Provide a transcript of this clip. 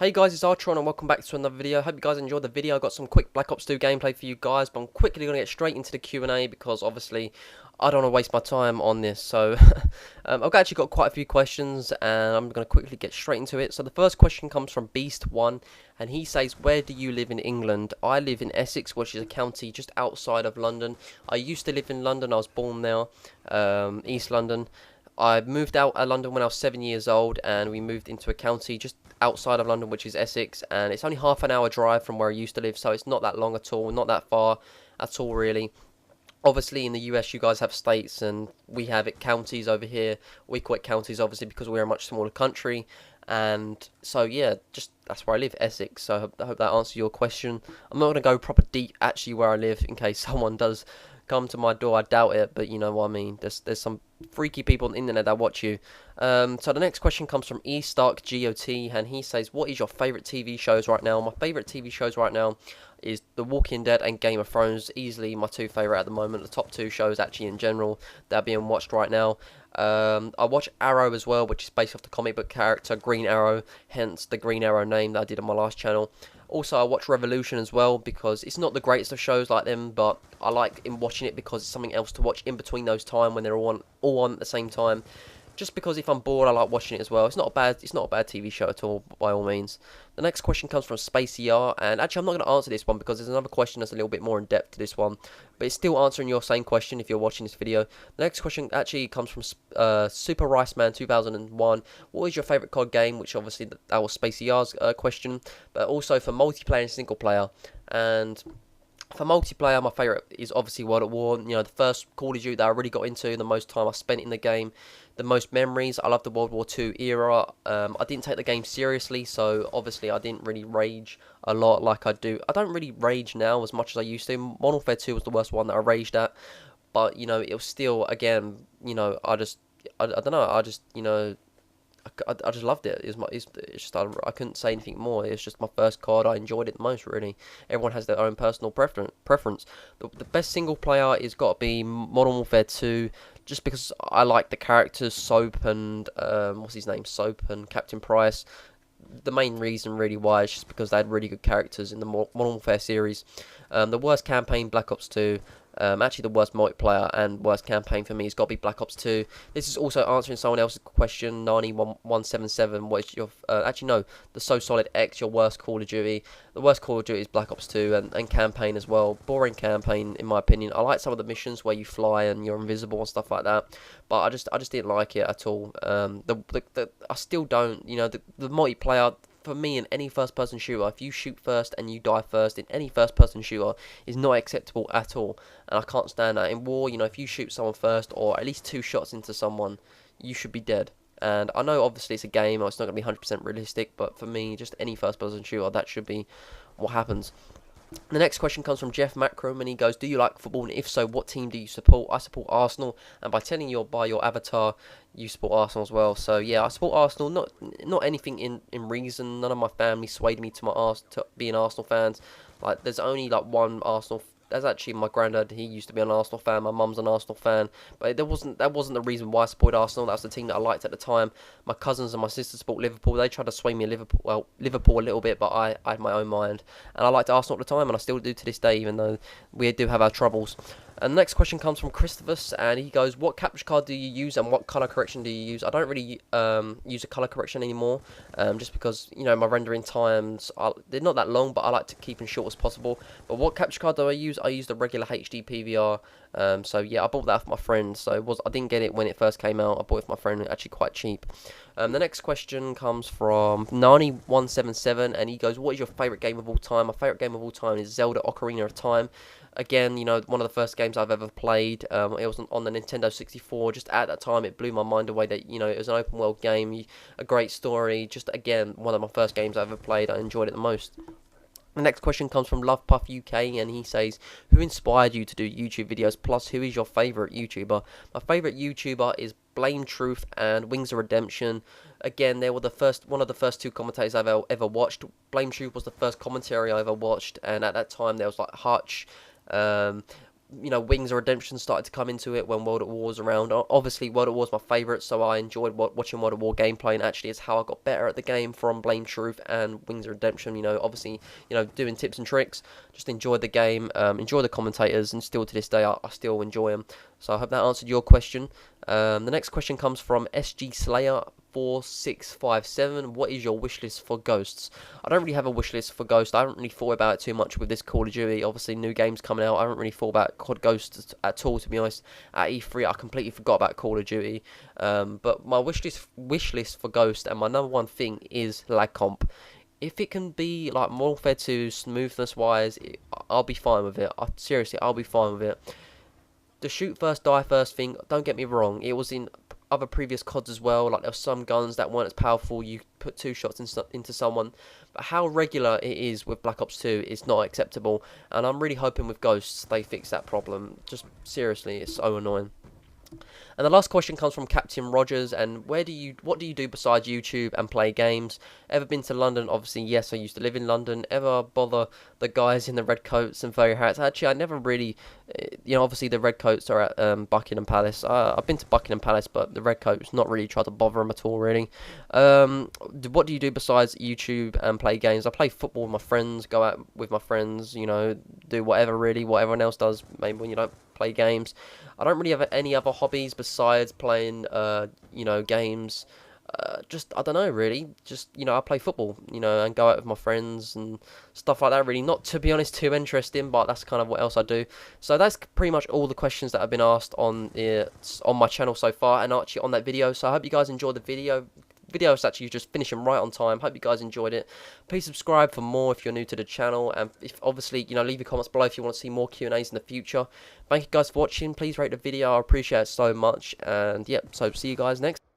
Hey guys, it's Archeronn and welcome back to another video. Hope you guys enjoyed the video. I got some quick Black Ops 2 gameplay for you guys, but I'm quickly going to get straight into the Q&A because obviously I don't want to waste my time on this. So I've actually got quite a few questions and I'm going to quickly get straight into it. So the first question comes from Beast1 and he says, where do you live in England? I live in Essex, which is a county just outside of London. I used to live in London, I was born there, East London. I moved out of London when I was 7 years old and we moved into a county just outside of London, which is Essex, and it's only half an hour drive from where I used to live, so it's not that long at all, not that far at all really. Obviously in the US you guys have states and we have it counties over here. We call it counties obviously because we're a much smaller country, and so yeah, just that's where I live, Essex. So I hope that answers your question. I'm not going to go proper deep actually where I live in case someone does come to my door. I doubt it, but you know what I mean. There's some freaky people on the internet that watch you. So the next question comes from eStarkGOT, and he says, what is your favourite TV shows right now? My favourite TV shows right now is The Walking Dead and Game of Thrones. Easily my two favourite at the moment. The top two shows actually in general that are being watched right now. I watch Arrow as well, which is based off the comic book character Green Arrow, hence the Green Arrow name that I did on my last channel. Also, I watch Revolution as well because it's not the greatest of shows like them, but I like watching it because it's something else to watch in between those time when they're all on at the same time. Just because if I'm bored, I like watching it as well. It's not a bad TV show at all, by all means. The next question comes from Spacey R, and actually I'm not going to answer this one because there's another question that's a little bit more in depth to this one, but it's still answering your same question if you're watching this video. The next question actually comes from Super Rice Man 2001. What is your favourite COD game? Which obviously that was Spacey R's question, but also for multiplayer and single player. And for multiplayer, my favourite is obviously World at War. You know, the first Call of Duty that I really got into, the most time I spent in the game, the most memories. I love the World War II era. I didn't take the game seriously, so obviously I didn't really rage a lot like I do. I don't really rage now as much as I used to. Modern Warfare 2 was the worst one that I raged at, but you know, it was still, again, you know, I don't know, I just, you know, I just loved it. It's just I couldn't say anything more. It's just my first COD. I enjoyed it the most, really. Everyone has their own personal preference. The best single player is got to be Modern Warfare 2, just because I like the characters Soap and what's his name, Soap and Captain Price. The main reason really why is just because they had really good characters in the Modern Warfare series. The worst campaign, Black Ops 2. Actually, the worst multiplayer and worst campaign for me has got to be Black Ops 2. This is also answering someone else's question, Nani177. What is your actually no, the So Solid X, your worst Call of Duty? The worst Call of Duty is Black Ops 2 and campaign as well. Boring campaign in my opinion. I like some of the missions where you fly and you're invisible and stuff like that, but I just didn't like it at all. I still don't. You know, the multiplayer, for me, in any first-person shooter, if you shoot first and you die first in any first-person shooter, is not acceptable at all, and I can't stand that. In war, you know, if you shoot someone first, or at least 2 shots into someone, you should be dead. And I know, obviously, it's a game, or it's not going to be 100% realistic, but for me, just any first-person shooter, that should be what happens. The next question comes from Jeff Macrum, and he goes, do you like football, and if so, what team do you support? I support Arsenal, and by telling you by your avatar, you support Arsenal as well. So yeah, I support Arsenal, not anything in reason. None of my family swayed me to being Arsenal fans. Like, there's only like one Arsenal. That's actually my granddad. He used to be an Arsenal fan. My mum's an Arsenal fan, but that wasn't the reason why I supported Arsenal. That was the team that I liked at the time. My cousins and my sisters support Liverpool. They tried to sway me Liverpool a little bit, but I had my own mind, and I liked Arsenal at the time, and I still do to this day, even though we do have our troubles. And the next question comes from Christophus, and he goes, what capture card do you use and what colour correction do you use? I don't really use a colour correction anymore, just because, you know, my rendering times, they're not that long, but I like to keep them short as possible. But what capture card do I use? I use the regular HD PVR. So yeah, I bought that for my friend, so I didn't get it when it first came out. I bought it for my friend, actually quite cheap. The next question comes from Nani177, and he goes, what is your favourite game of all time? My favourite game of all time is Zelda Ocarina of Time. Again, you know, one of the first games I've ever played. It was on the Nintendo 64. Just at that time, it blew my mind away that, you know, it was an open world game, a great story. Just, again, one of my first games I ever played. I enjoyed it the most. The next question comes from LovePuff UK, and he says, who inspired you to do YouTube videos, plus who is your favourite YouTuber? My favourite YouTuber is Blame Truth and Wings of Redemption. Again, they were one of the first 2 commentators I've ever watched. Blame Truth was the first commentary I ever watched, and at that time there was like Hutch, you know, Wings of Redemption started to come into it when World at War was around. Obviously, World at War is my favourite, so I enjoyed watching World at War gameplay, and actually it's how I got better at the game from Blame Truth and Wings of Redemption. You know, obviously, you know, doing tips and tricks. Just enjoyed the game, enjoy the commentators, and still to this day, I still enjoy them. So I hope that answered your question. The next question comes from SG Slayer 4657. What is your wish list for Ghosts? I don't really have a wish list for Ghosts. I haven't really thought about it too much with this Call of Duty. Obviously, new games coming out. I haven't really thought about COD Ghosts at all, to be honest. At E3, I completely forgot about Call of Duty. But my wish list for Ghost, and my number one thing is lag comp. If it can be like Warfare 2 smoothness wise, I'll be fine with it. Seriously, I'll be fine with it. The shoot first, die first thing, don't get me wrong, it was in other previous CODs as well. Like, there were some guns that weren't as powerful, you put 2 shots into someone, but how regular it is with Black Ops 2 is not acceptable, and I'm really hoping with Ghosts they fix that problem. Just seriously, it's so annoying. And the last question comes from Captain Rogers, and what do you do besides YouTube and play games? Ever been to London? Obviously, yes, I used to live in London. Ever bother the guys in the red coats and furry hats? Actually, I never really, you know, obviously the red coats are at Buckingham Palace. I've been to Buckingham Palace, but the red coats, not really tried to bother them at all, really. What do you do besides YouTube and play games? I play football with my friends, go out with my friends, you know, do whatever really, what everyone else does, maybe when you don't play games. I don't really have any other hobbies besides playing, you know, games. Just, I don't know, really. Just, you know, I play football, you know, and go out with my friends and stuff like that, really. Not, to be honest, too interesting, but that's kind of what else I do. So that's pretty much all the questions that have been asked on my channel so far, and actually on that video. So I hope you guys enjoyed the video. Video is actually just finishing right on time. Hope you guys enjoyed it. Please subscribe for more if you're new to the channel, and if obviously, you know, leave your comments below if you want to see more Q&As in the future. Thank you guys for watching. Please rate the video. I appreciate it so much, and yeah, so see you guys next.